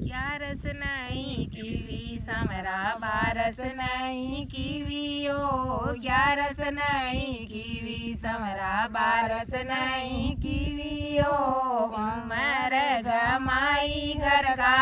ग्यारस नहीं कीवी समरा बारस नहीं कीवी ओ ग्यारस नहीं कीवी समरा बारस नहीं कीवी ओ उमर गमाई घर का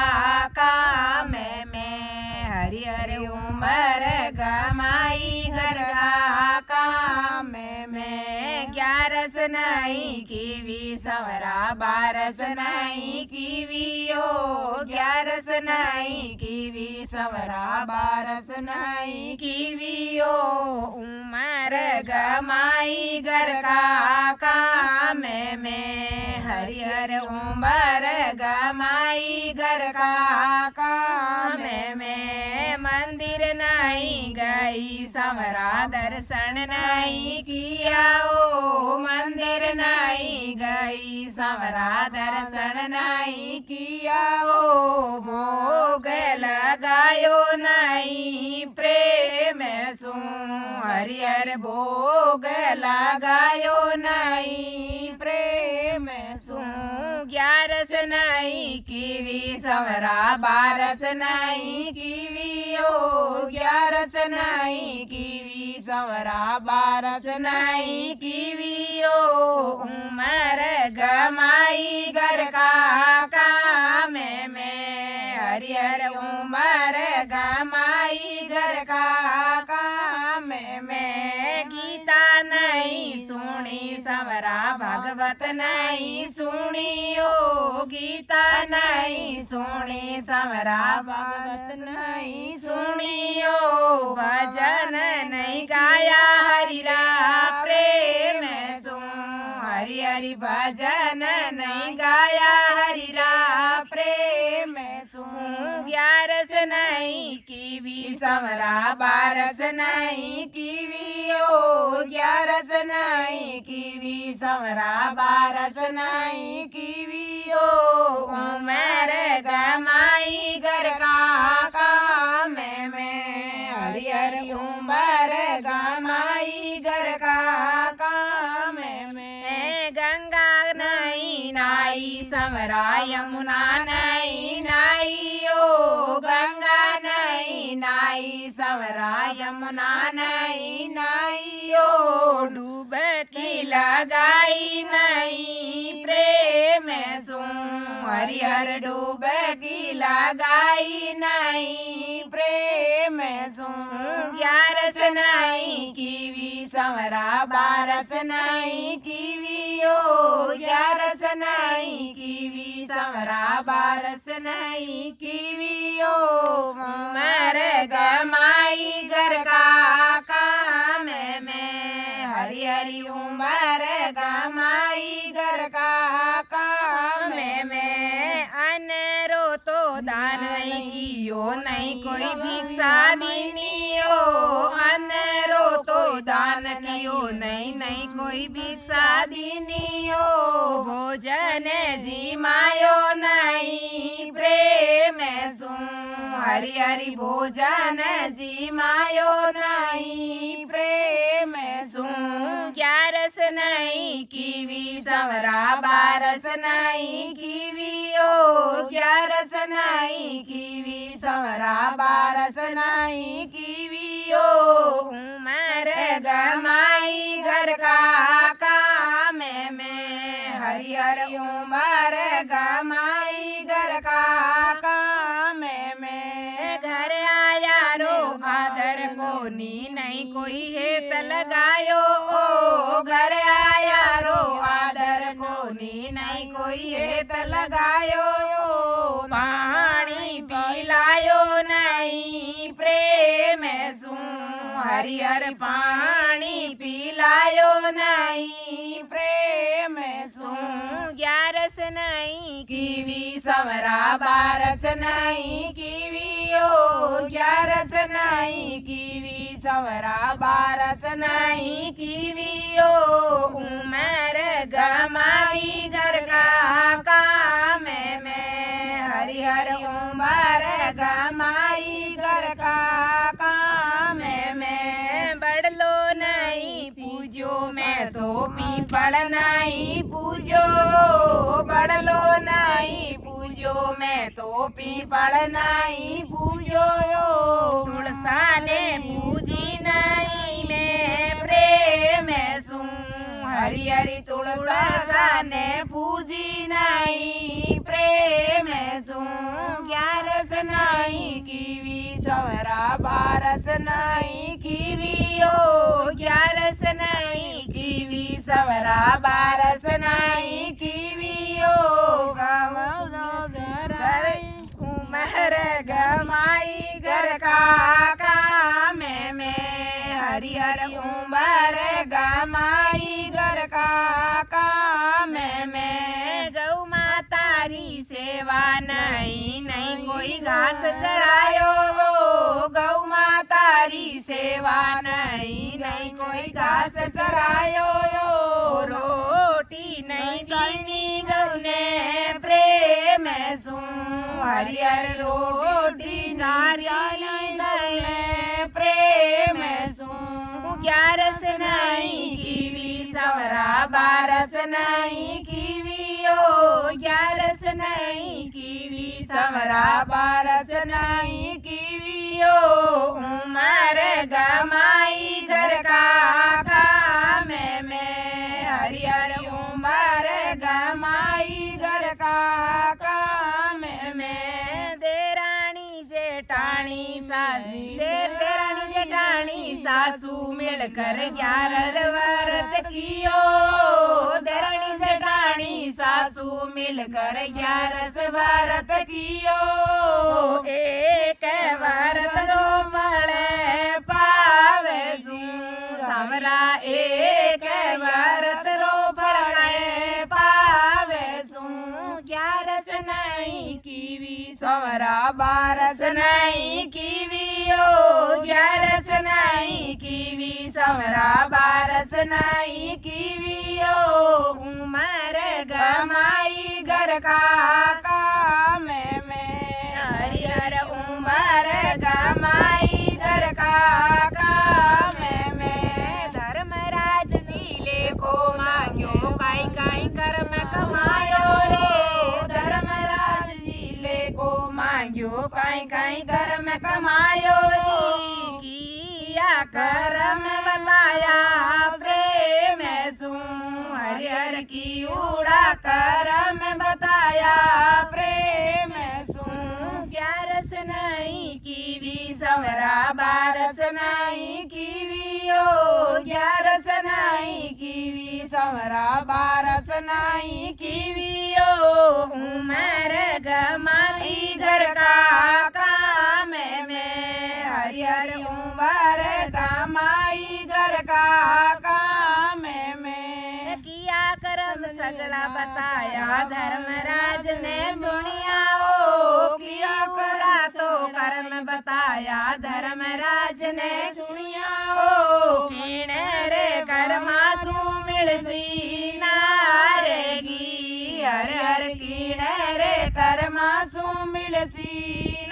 काम में हरिहर उमर गमाई घर का काम में ग्यारस नहीं कीवी समरा बारस नहीं कीवी ओ ग्यारस नहीं कीवी समरा बारस नहीं कीवी ओ उमर गमाई घर का काम में हरिहर उमर गमाई घर का काम में मंदिर नहीं गई समरा दर्शन नहीं किया ओ मंदिर नहीं गई समरा दर्शन नहीं किया ओ भोग लगायो नहीं प्रेम सु हरिहर भोग लगायो नहीं प्रेम सु ग्यारस नहीं कीवी समरा बारस नहीं कीवी ओ ग्यारस नहीं कीवी समरा बारस नहीं कीवी ओ उमर गमाई घर का काम में हरिहर उमर गमाई घर का काम में गीता नहीं सुनी समरा भगवत नहीं सुनी ओ गीता नहीं सुनी समरा भगवत नहीं सुनी ओ भजन नहीं गाया हरिरा प्रेम सु हरि हरि भजन नहीं गाया हरिरा प्रेम सु ग्यारस नहीं कीवी समरा बारस नहीं कीवी ओ ग्यारस नहीं कीवी समरा बारस नहीं कीवी ओ उमर गमाई घर का काम में हरि हरि उमर गमाई घर का काम में गंगा नहीं नाई समरा यमुना नहीं नाई ओ गंगा नहीं नाई समरा यमुना नहीं नाई ओ डूबकी लगाई नहीं प्रेम सु हरिहर डूबकी लगाई नहीं प्रेम सु ग्यारस नहीं कीवी समरा बारस नहीं कीवी ओ ग्यारस नहीं कीवी समरा बारस नहीं कीवी ओ उमर गमाई घर का काम में हरि हरि उमर गमाई घर का काम में अनरो तो दान नहीं कियो नहीं कोई भिक्षा दीनी ओ अनरो तो दान कियो नहीं कोई भिक्षा दीनी ओ भोजन जी मायो नहीं प्रेम सु हरि हरि भोजन जी मायो नहीं प्रेम सु ग्यारस नहीं कीवी समरा बारस नहीं कीवी ओ ग्यारस नहीं कीवी समरा बारस नहीं कीवी ओ उमर गमाई घर का काम में हरि हरि उमर गमाई घर का काम में घर आया रो आदर को नी नहीं कोई हेत लगायो ओ घर आया रो आदर को नी नहीं कोई हेत लगायो पानी पिलायो नहीं प्रेम सु हरिहर पानी पिलायो नहीं प्रेम सु ग्यारस नहीं कीवी समरा बारस नहीं कीवी ओ ग्यारस नहीं कीवी समरा बारस नहीं कीवी ओ उमर गमाई घर का काम में हरि हरि उमर गमाई घर का काम में बड़लो नहीं पूजो मैं तो पीपड़ नहीं पूजो बड़लो नहीं पूजो पूजो मैं तो पीपल नहीं पूजो तुलसा ने पूजी नहीं मैं प्रेम सू हरि हरि तुलसा ने पूजी नहीं प्रेम सू 11 नहीं कीवी सवरा 12 नहीं कीवी 11 नहीं कीवी सवरा 12 नहीं कीवी गाँव उमर गमाई घर का काम में हरिहर उमर गमाई घर का काम में गौ मातारी सेवा नहीं कोई घास चरायो गौ मातारी सेवा नहीं कोई घास चरायो रोटी नहीं दीनी गौ ने प्रेम सू हरिहर रोटी नारियल नहीं प्रेम सू 11 नहीं कीवी सवरा 12 नहीं कीवी 11 नहीं कीवी सवरा 12 नहीं कीवी उमर गमाई घर का काम में हरिहर उमर गमाई घर का काम में देरानी जेठानी सासू मिलकर 11 व्रत कियो देरानी जेठानी सासू मिलकर 11 व्रत कियो एक व्रत रो फले पावे सू समरा एक व्रत रो फले पावे सू 11 नहीं कीवी सवरा 12 नहीं कीवी 11 नहीं कीवी सवरा 12 नहीं कीवी उमर गमाई घर का काम में हरिहर उमर गमाई घर का काम में धर्मराज जिले को मांग्यो काई काई कर्म कमायो रे धर्मराज जिले को मांग्यो काई काई कर्म कमायो किया कर्म बताया प्रेम सू हरिहर की उड़ा कर्म बताया प्रेम सू 11 नहीं कीवी सवरा 12 नहीं कीवी 11 नहीं कीवी सवरा 12 नहीं कीवी उमर गमाई घर का काम में हरिहर उमर गमाई घर का काम में किया कर्म सगला बताया धर्मराज ने सुनिया किया करा तो कर्म बताया धर्मराज ने सुनिया रे कर्मा सू मिलसी नारेगी हर हर रे कर्मा सू मिलसी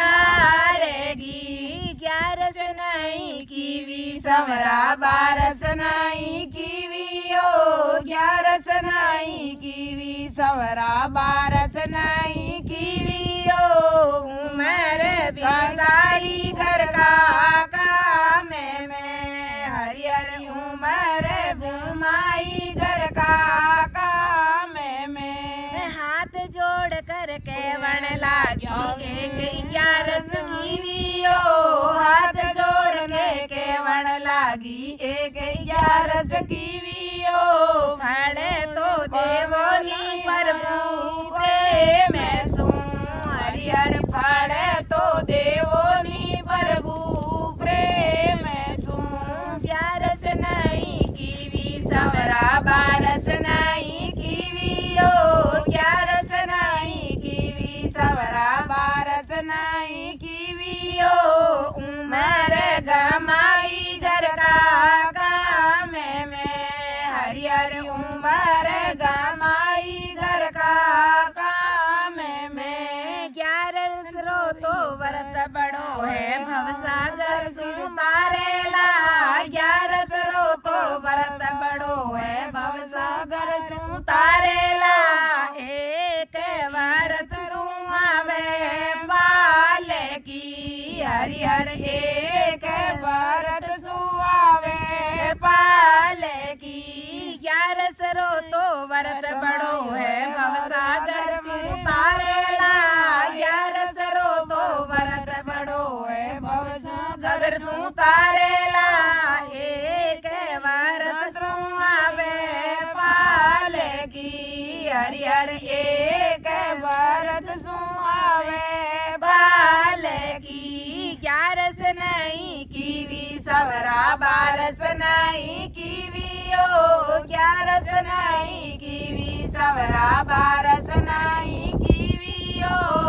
नारेगी 11 नहीं कीवी सवरा 12 नहीं कीवी 11 नहीं कीवी सवरा 12 नहीं कीवी उमर बिताई घर का काम में हरिहर उमर घुमाई घर का काम में हाथ जोड़ कर केवण लाग्यो 11 कीवी हाथ जोड़ के केवण लागी 11 कीवी फड़े तो देवोनी प्रभु प्रेम सू हरिहर फड़े तो देवोनी प्रभु प्रेम सू 11 नहीं कीवी सवरा 12 नहीं कीवी 11 नहीं कीवी सवरा 12 नहीं कीवी उमर गमाई घर का काम में हरिहर उमर गमाई घर का काम में 11 स्रोतो व्रत बड़ो है भवसागर सुतारेला 11 स्रोतो व्रत बड़ो है भवसागर सुतारेला एक व्रत सुमा हरिहर एक भरत सुआवे पालकी 11 रो तो व्रत बड़ो है भवसागर से तारेला 11 रो तो व्रत बड़ो है भवसागर से तारेला एक व्रत सुआवे पालकी हरिहर एक भरत सुआवे पालकी 11 नहीं कीवी सवरा 12 नहीं कीवी ओ 11 नहीं कीवी सवरा 12 नहीं कीवी ओ